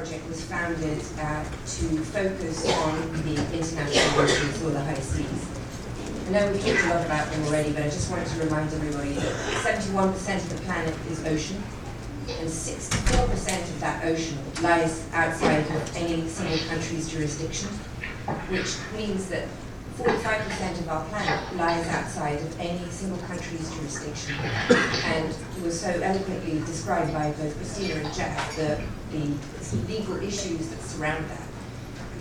Project was founded to focus on the international waters, or the high seas. I know we've talked a lot about them already, but I just wanted to remind everybody that 71% of the planet is ocean, and 64% of that ocean lies outside of any single country's jurisdiction, which means that 45% of our planet lies outside of any single country's jurisdiction. And it was so eloquently described by both Christina and Jeff, the legal issues that surround that.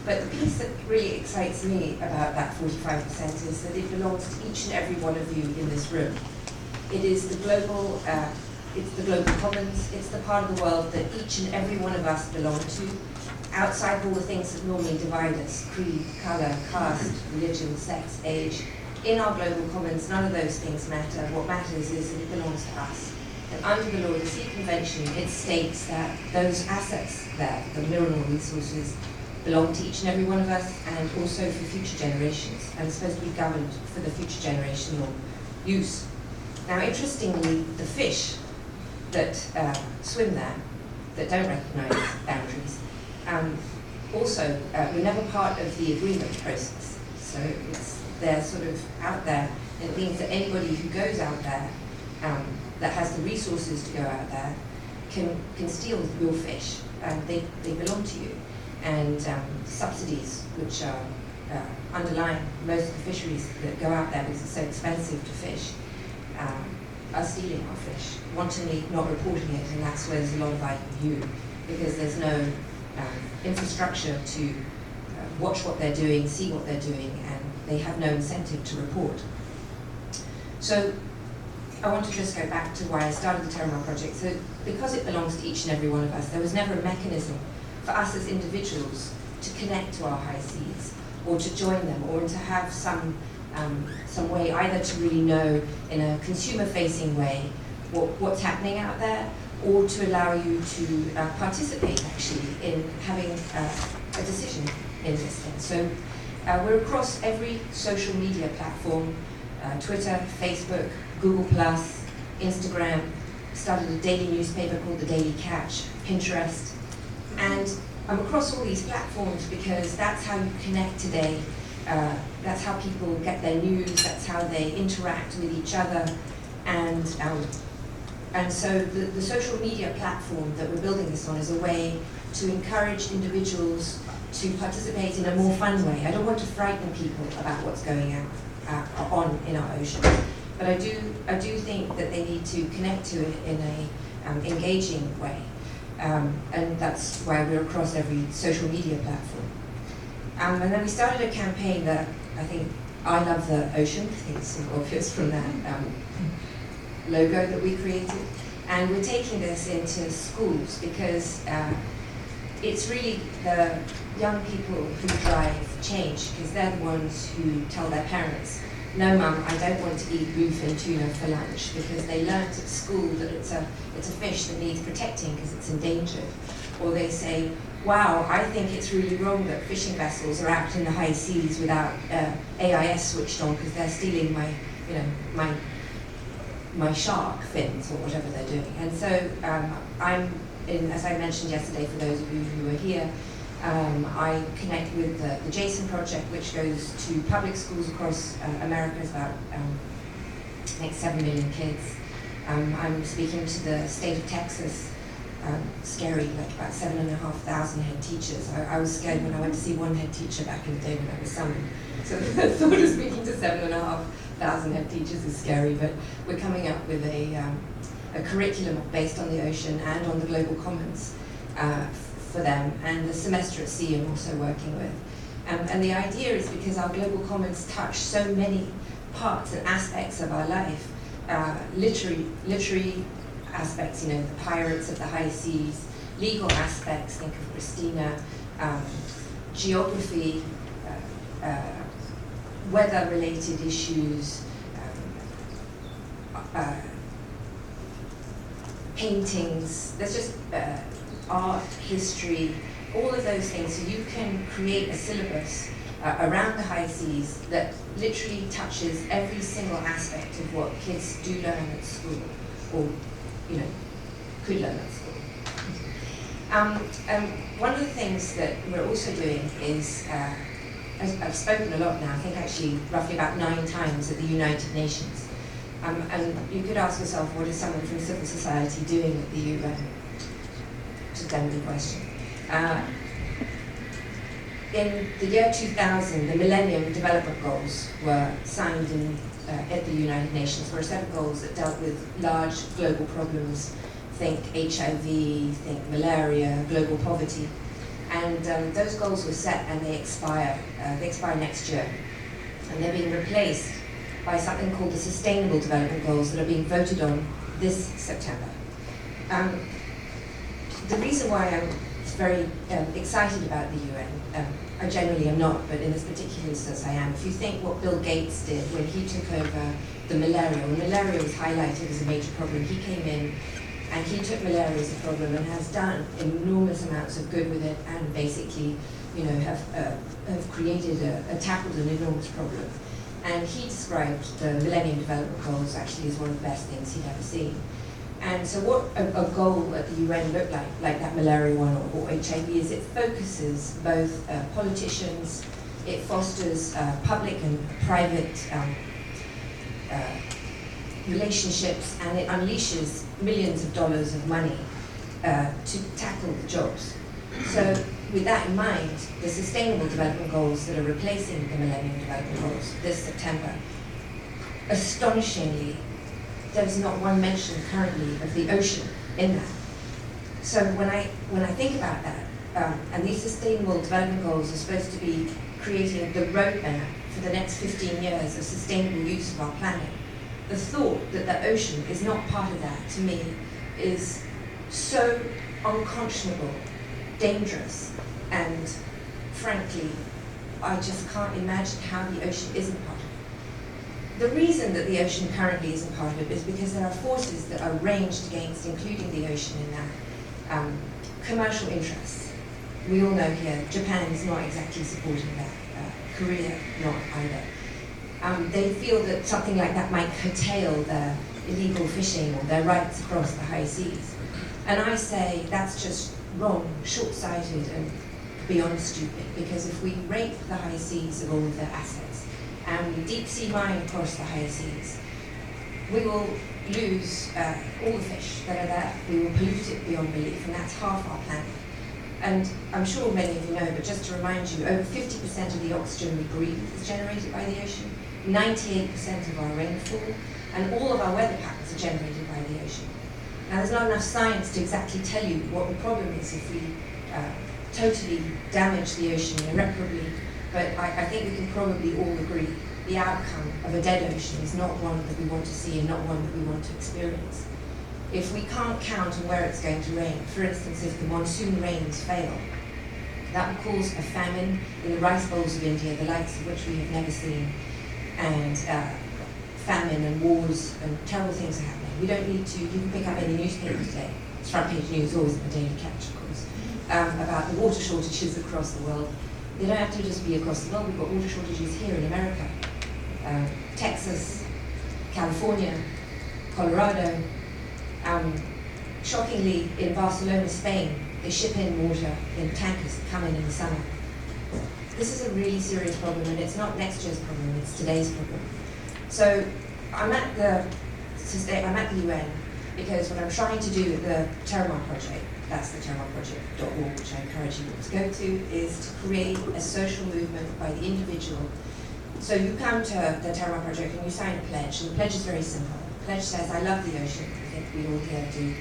But the piece that really excites me about that 45% is that it belongs to each and every one of you in this room. It is the global, it's the global commons, it's the part of the world that each and every one of us belong to, outside all the things that normally divide us: creed, colour, caste, religion, sex, age. In our global commons, none of those things matter. What matters is that it belongs to us. And under the Law of the Sea Convention, it states that those assets there, the mineral resources, belong to each and every one of us, and also for future generations, and are supposed to be governed for the future generational use. Now, interestingly, the fish that swim there, that don't recognise boundaries, also were never part of the agreement process. So they're sort of out there, and it means that anybody who goes out there that has the resources to go out there can steal your fish. They belong to you. And subsidies, which are underlying most of the fisheries that go out there because it's so expensive to fish, are stealing our fish, wantonly not reporting it, and that's where there's a lot of IUU, because there's no infrastructure to watch what they're doing, see what they're doing, and they have no incentive to report. So I want to just go back to why I started the Terramar Project. So because it belongs to each and every one of us, there was never a mechanism for us as individuals to connect to our high seas, or to join them, or to have some way either to really know in a consumer-facing way what's happening out there, or to allow you to participate actually in having a decision in this thing. So we're across every social media platform, Twitter, Facebook, Google+, Instagram, started a daily newspaper called The Daily Catch, Pinterest. And I'm across all these platforms because that's how you connect today. That's how people get their news. That's how they interact with each other. And so the social media platform that we're building this on is a way to encourage individuals to participate in a more fun way. I don't want to frighten people about what's going on in our oceans, but I do think that they need to connect to it in a engaging way. And that's why we're across every social media platform. And then we started a campaign that I think, I love the ocean. I think it's obvious from that logo that we created. And we're taking this into schools because it's really the young people who drive change, because they're the ones who tell their parents, no mum, I don't want to eat bluefin tuna for lunch, because they learnt at school that it's a fish that needs protecting because it's endangered. Or they say, wow, I think it's really wrong that fishing vessels are out in the high seas without AIS switched on because they're stealing my shark fins or whatever they're doing. And so as I mentioned yesterday, for those of you who were here, I connect with the Jason Project, which goes to public schools across America. It's about, I think, 7 million kids. I'm speaking to the state of Texas, scary, like about 7,500 head teachers. I was scared when I went to see one head teacher back in the day when I was summoned. So the thought of speaking to 7,500 head teachers is scary, but we're coming up with a curriculum based on the ocean and on the global commons for them, and the semester at sea I'm also working with. And the idea is because our global commons touch so many parts and aspects of our life, literary aspects, the pirates of the high seas, legal aspects, think of Christina, geography, weather-related issues, paintings, there's just art, history, all of those things. So you can create a syllabus around the high seas that literally touches every single aspect of what kids do learn at school, or could learn at school. One of the things that we're also doing is, I've spoken a lot now, I think actually roughly about 9 times at the United Nations. And you could ask yourself, what is someone from civil society doing at the UN? It's a deadly question. In the year 2000, the Millennium Development Goals were signed at the United Nations, were a set of goals that dealt with large global problems. Think HIV, think malaria, global poverty. And those goals were set and they expire next year. And they're being replaced by something called the Sustainable Development Goals that are being voted on this September. The reason why I'm very excited about the UN, I generally am not, but in this particular instance I am. If you think what Bill Gates did when he took over the malaria, when malaria was highlighted as a major problem, he came in and he took malaria as a problem and has done enormous amounts of good with it and basically, you know, have created tackled an enormous problem. And he described the Millennium Development Goals actually as one of the best things he'd ever seen. And so what a goal at the UN looked like that malaria one or HIV, is it focuses both politicians, it fosters public and private relationships, and it unleashes millions of dollars of money to tackle the jobs. So with that in mind, the Sustainable Development Goals that are replacing the Millennium Development Goals this September, astonishingly, there's not one mention currently of the ocean in that. So when I think about that, and these Sustainable Development Goals are supposed to be creating the roadmap for the next 15 years of sustainable use of our planet, the thought that the ocean is not part of that, to me, is so unconscionable, dangerous, and frankly, I just can't imagine how the ocean isn't part of it. The reason that the ocean currently isn't part of it is because there are forces that are ranged against including the ocean in that. Commercial interests. We all know here, Japan is not exactly supporting that. Korea, not either. They feel that something like that might curtail their illegal fishing or their rights across the high seas. And I say that's just wrong, short-sighted, and beyond stupid, because if we rape the high seas of all of their assets, and we deep sea mine across the high seas, we will lose all the fish that are there. We will pollute it beyond belief, and that's half our planet. And I'm sure many of you know, but just to remind you, over 50% of the oxygen we breathe is generated by the ocean, 98% of our rainfall, and all of our weather patterns are generated by the ocean. Now, there's not enough science to exactly tell you what the problem is if we totally damage the ocean irreparably, but I think we can probably all agree the outcome of a dead ocean is not one that we want to see and not one that we want to experience. If we can't count on where it's going to rain, for instance, if the monsoon rains fail, that will cause a famine in the rice bowls of India, the likes of which we have never seen, and famine and wars and terrible things are happening. We don't need to, you can pick up any newspaper today, it's front page news, always in the Daily Catch, of course, about the water shortages across the world. They don't have to just be across the world, we've got water shortages here in America, Texas, California, Colorado. Shockingly, in Barcelona, Spain, they ship in water in tankers that come in the summer. This is a really serious problem, and it's not next year's problem, it's today's problem. So I'm at the UN because what I'm trying to do at the Terramar Project, that's the terramarproject.org, which I encourage you all to go to, is to create a social movement by the individual. So you come to the Terramar Project and you sign a pledge, and the pledge is very simple. The pledge says, I love the ocean. I think we all here do.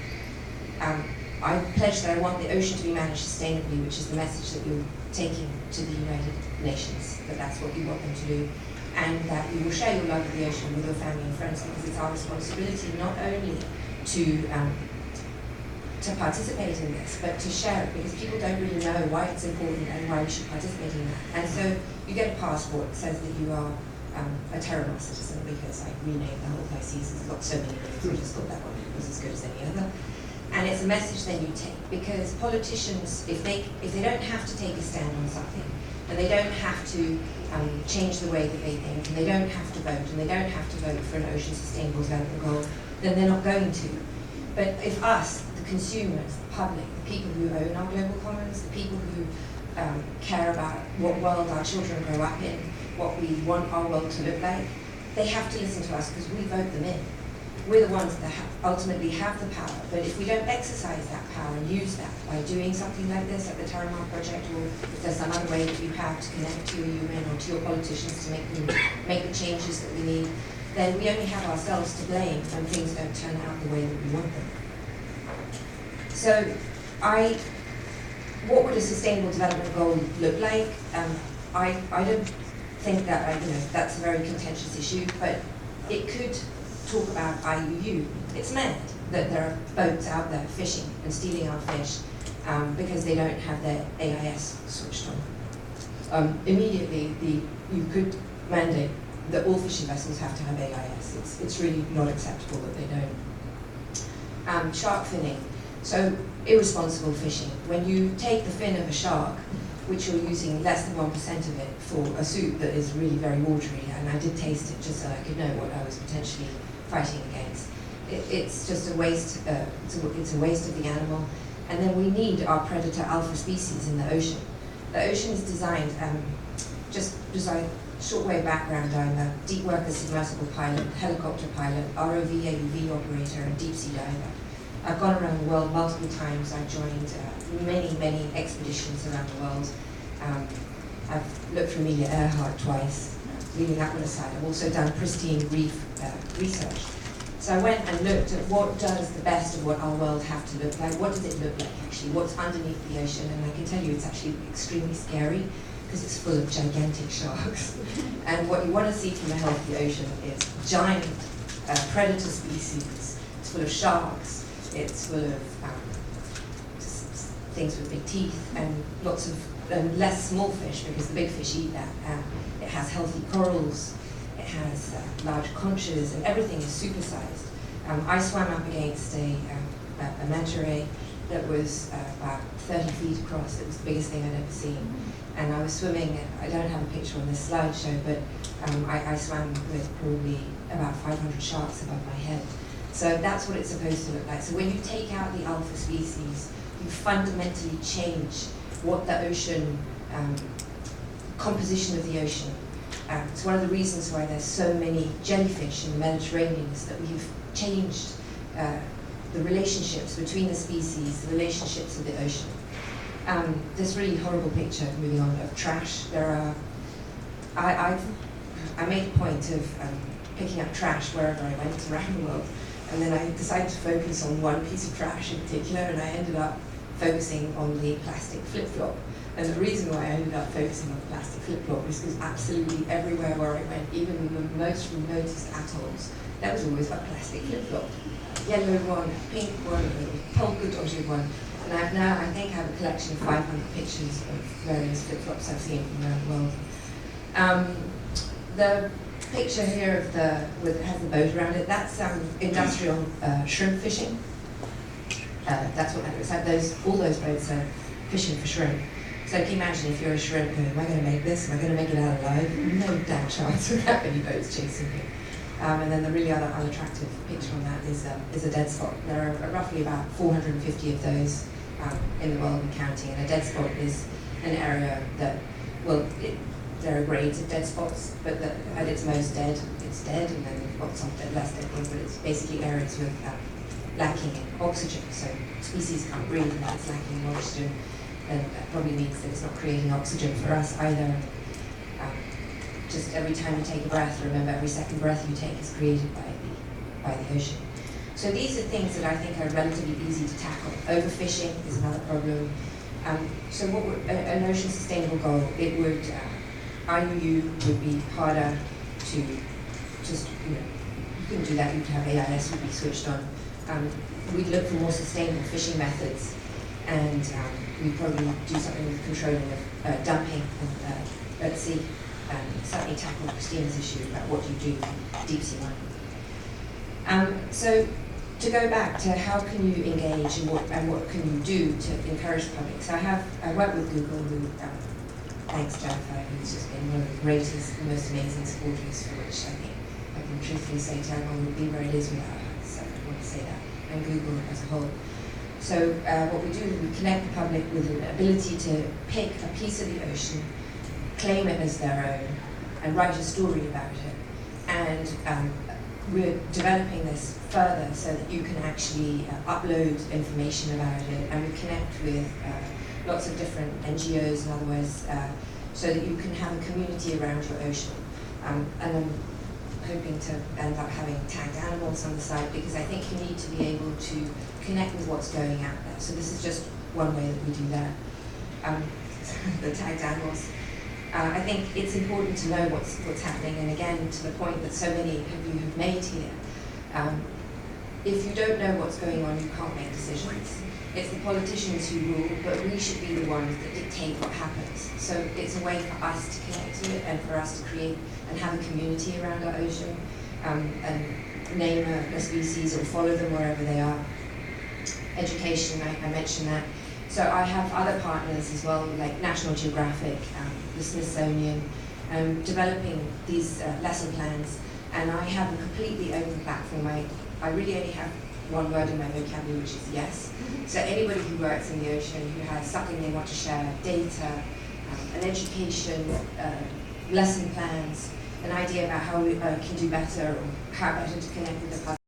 I pledge that I want the ocean to be managed sustainably, which is the message that you're taking to the United Nations, that that's what you want them to do, and that you will share your love of the ocean with your family and friends, because it's our responsibility not only to participate in this, but to share it, because people don't really know why it's important and why we should participate in that. And so you get a passport that says that you are a Terramar citizen, because I renamed the whole high seas, it's got so many names, so I just thought that one was as good as any other. And it's a message then you take, because politicians, if they don't have to take a stand on something, and they don't have to change the way that they think, and they don't have to vote, and they don't have to vote for an ocean sustainable development goal, then they're not going to. But if us, the consumers, the public, the people who own our global commons, the people who care about what world our children grow up in, what we want our world to look like, they have to listen to us because we vote them in. We're the ones that ultimately have the power, but if we don't exercise that power and use that by doing something like this at the Terramar Project, or if there's some other way that you have to connect to your UN or to your politicians to make the changes that we need, then we only have ourselves to blame when things don't turn out the way that we want them. So what would a sustainable development goal look like? I don't think that that's a very contentious issue, but it could talk about IUU. It's mad that there are boats out there fishing and stealing our fish because they don't have their AIS switched on. Immediately, you could mandate that all fishing vessels have to have AIS. It's really not acceptable that they don't. Shark finning. So irresponsible fishing. When you take the fin of a shark, which you're using less than 1% of it for a soup that is really very watery, and I did taste it just so I could know what I was potentially fighting against. It's just a waste. It's a waste of the animal. And then we need our predator alpha species in the ocean. The ocean is designed. Just a short-wave background. I'm a deep worker submersible pilot, helicopter pilot, ROV, AUV operator, and deep sea diver. I've gone around the world multiple times. I've joined many expeditions around the world. I've looked for Amelia Earhart twice, leaving that one aside. I've also done pristine reef research. So I went and looked at what does the best of what our world have to look like. What does it look like actually? What's underneath the ocean? And I can tell you it's actually extremely scary because it's full of gigantic sharks. And what you want to see from a healthy ocean is giant predator species. It's full of sharks. It's full of things with big teeth and lots of less small fish because the big fish eat that. It has healthy corals. It has large conches, and everything is supersized. I swam up against a manta ray that was about 30 feet across. It was the biggest thing I'd ever seen. And I was swimming, I don't have a picture on this slideshow, but I swam with probably about 500 sharks above my head. So that's what it's supposed to look like. So when you take out the alpha species, you fundamentally change what the ocean, composition of the ocean. It's one of the reasons why there's so many jellyfish in the Mediterranean is that we've changed the relationships between the species, the relationships of the ocean. This really horrible picture, moving on, of trash. I made a point of picking up trash wherever I went around the world. And then I decided to focus on one piece of trash in particular, and I ended up focusing on the plastic flip-flop. And the reason why I ended up focusing on the plastic flip-flop is because absolutely everywhere where I went, even in the most remotest atolls, there was always a plastic flip-flop. Yellow one, pink one, a polka dotted one. And I think I have a collection of 500 pictures of various flip-flops I've seen from around the world. The picture here of has the boat around it, that's industrial shrimp fishing. That's what that looks like. All those boats are fishing for shrimp. So can you imagine if you're a shrimp going, am I going to make this? Am I going to make it out alive? No damn chance with that many boats chasing you. And then the really other unattractive picture on that is a dead spot. There are roughly about 450 of those in the world and counting. And a dead spot is an area that, well, there are grades of dead spots, but at its most dead, it's dead, and then you've got some less dead ones, but it's basically areas with lacking in oxygen. So species can't breathe, and if it's lacking in oxygen, then that probably means that it's not creating oxygen for us either. Just every time you take a breath, remember every second breath you take is created by the ocean. So these are things that I think are relatively easy to tackle. Overfishing is another problem. So what would an ocean sustainable goal? It would IUU would be harder to just, you couldn't do that, you'd have AIS would be switched on. We'd look for more sustainable fishing methods, and we'd probably do something with controlling of dumping at sea, and certainly tackle Christina's issue about what you do with deep sea mining. So to go back to how can you engage and what can you do to encourage the public. So I work with Google, who thanks Jennifer, who's just been one of the greatest, the most amazing supporters, for which I think I can truthfully say Terramar would be where it is without her, so I want to say that, and Google as a whole. So what we do is we connect the public with an ability to pick a piece of the ocean, claim it as their own, and write a story about it. And we're developing this further so that you can actually upload information about it, and we connect with lots of different NGOs and otherwise so that you can have a community around your ocean. And I'm hoping to end up having tagged animals on the site, because I think you need to be able to connect with what's going out there. So this is just one way that we do that. The tagged animals. I think it's important to know what's happening, and again, to the point that so many of you have made here, if you don't know what's going on, you can't make decisions. It's the politicians who rule, but we should be the ones that dictate what happens. So it's a way for us to connect to it, and for us to create and have a community around our ocean, and name a species or follow them wherever they are. Education, I mentioned that. So I have other partners as well, like National Geographic, the Smithsonian, developing these lesson plans, and I have a completely open platform. I really only have one word in my vocabulary, which is yes. So anybody who works in the ocean, who has something they want to share, data, an education, lesson plans, an idea about how we can do better, or how better to connect with the public,